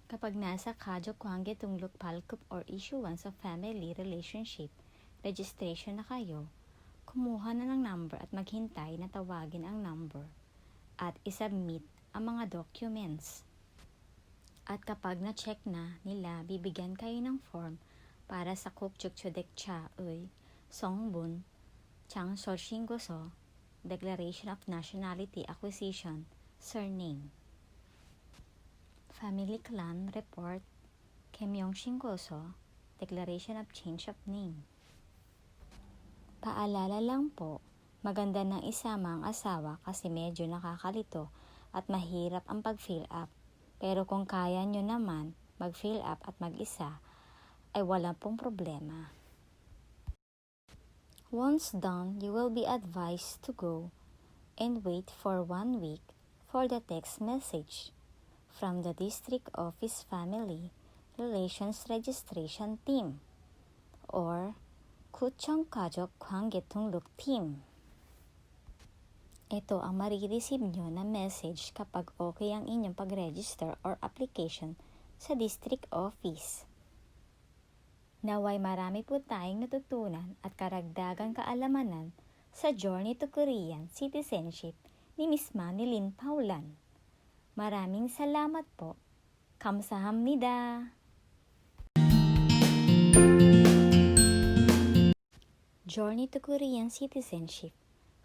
Kapag nasa Kajok Hwanggaedungdok Palkup or Issuance of Family Relationship Registration na kayo, kumuha na ng number at maghintay na tawagin ang number at isubmit ang mga documents. At kapag na-check na nila, bibigyan kayo ng form para sa Kukjuk Chudekcha Uy, Songbun, Changsol Shingoso, Declaration of Nationality Acquisition, Surname. Family Clan Report, Kemyong Shingoso, Declaration of Change of Name. Paalala lang po, maganda nang isama ang asawa kasi medyo nakakalito at mahirap ang pag-fill up. Pero kung kaya nyo naman mag-fill up at mag-isa, ay wala pong problema. Once done, you will be advised to go and wait for 1 week for the text message from the District Office Family Relations Registration Team or 구청 가족 관계 등록 team. Ito ang marireceive nyo na message kapag okay ang inyong pag-register or application sa district office. Naway marami po tayong natutunan at karagdagang kaalamanan sa Journey to Korean Citizenship ni Miss Manilyn Paulan. Maraming salamat po. 감사합니다. Journey to Korean Citizenship.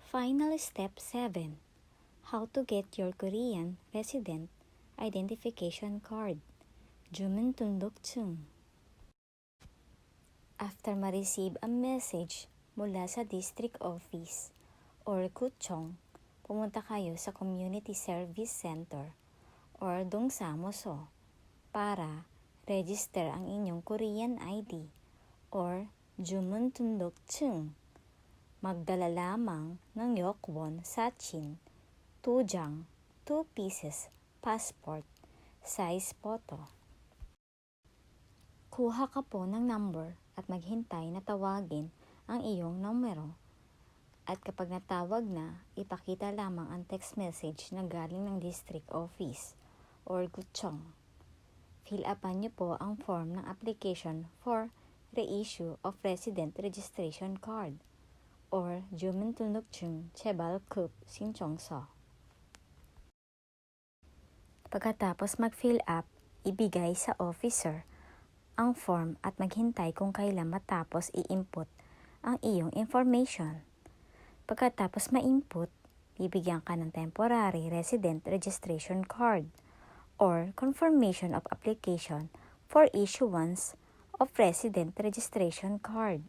Final Step 7. How to get your Korean Resident Identification Card. 주민등록증. After ma-receive a message mula sa District Office or 구청, pumunta kayo sa Community Service Center or 동사무소 para register ang inyong Korean ID or 주민등록증. Magdala lamang ng yokwon sachin, 2 jang, 2 pieces, passport, size photo. Kuha ka po ng number at maghintay na tawagin ang iyong numero. At kapag natawag na, ipakita lamang ang text message na galing ng district office or guchong. Fill upan niyo po ang form ng application for reissue of resident registration card or 주민등록증 재발급 신청서. Pagkatapos mag-fill up, ibigay sa officer ang form at maghintay kung kailan matapos i-input ang iyong information. Pagkatapos ma-input, bibigyan ka ng temporary resident registration card or confirmation of application for issuance of resident registration card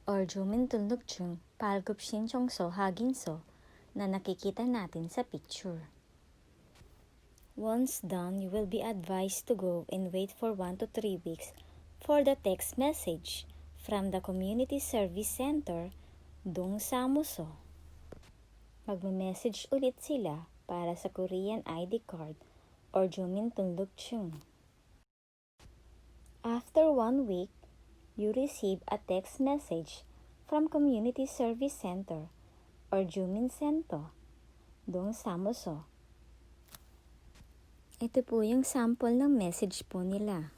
or 주민등록증 발급 신청서 확인서 na nakikita natin sa picture. Once done, you will be advised to go and wait for 1 to 3 weeks for the text message from the Community Service Center, 동사무소. Magme-message ulit sila para sa Korean ID card or 주민등록증. After 1 week, you receive a text message from Community Service Center or 주민센터, 동사무소. Ito po yung sample ng message po nila.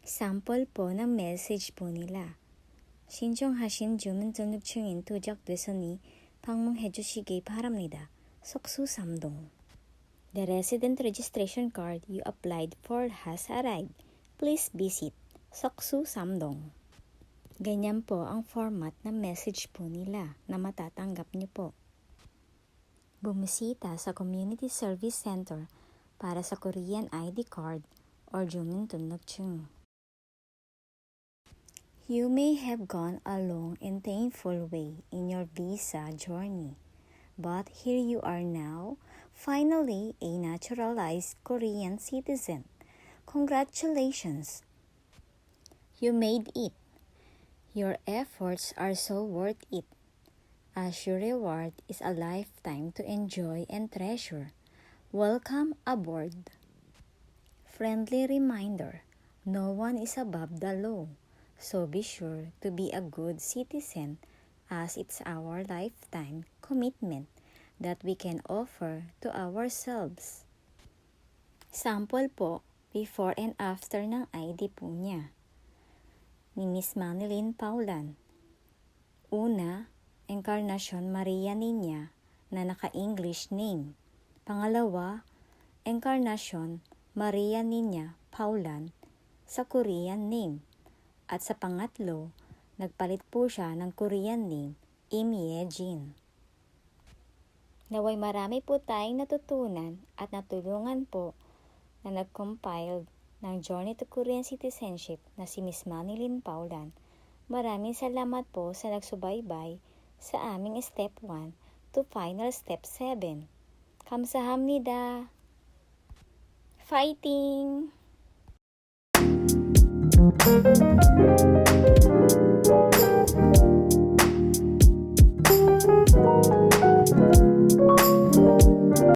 Sample po ng message po nila. 신청하신 주민등록증인 도착됐으니 방문해 주시기 바랍니다. 속수삼동. The resident registration card you applied for has arrived. Please visit 속수삼동. Ganyan po ang format ng message po nila na matatanggap niyo po. Bumisita sa Community Service Center para sa Korean ID card or 주민등록증. You may have gone a long and painful way in your visa journey, but here you are now, finally a naturalized Korean citizen. Congratulations! You made it. Your efforts are so worth it, as your reward is a lifetime to enjoy and treasure. Welcome aboard. Friendly reminder, no one is above the law, so be sure to be a good citizen as it's our lifetime commitment that we can offer to ourselves. Sample po, before and after ng ID po niya. Ni Miss Manilyn Paulan. Una, Encarnacion Maria Niña na naka-English name. Pangalawa, Encarnacion Maria Niña Paulan sa Korean name. At sa pangatlo, nagpalit po siya ng Korean name, Im Ye-jin. Naway marami po tayong natutunan at natulungan po na nag-compiled ng Journey to Korean Citizenship na si Miss Manilyn Paulan. Maraming salamat po sa nagsubaybay sa aming Step 1 to Final Step 7. 감사합니다. Fighting!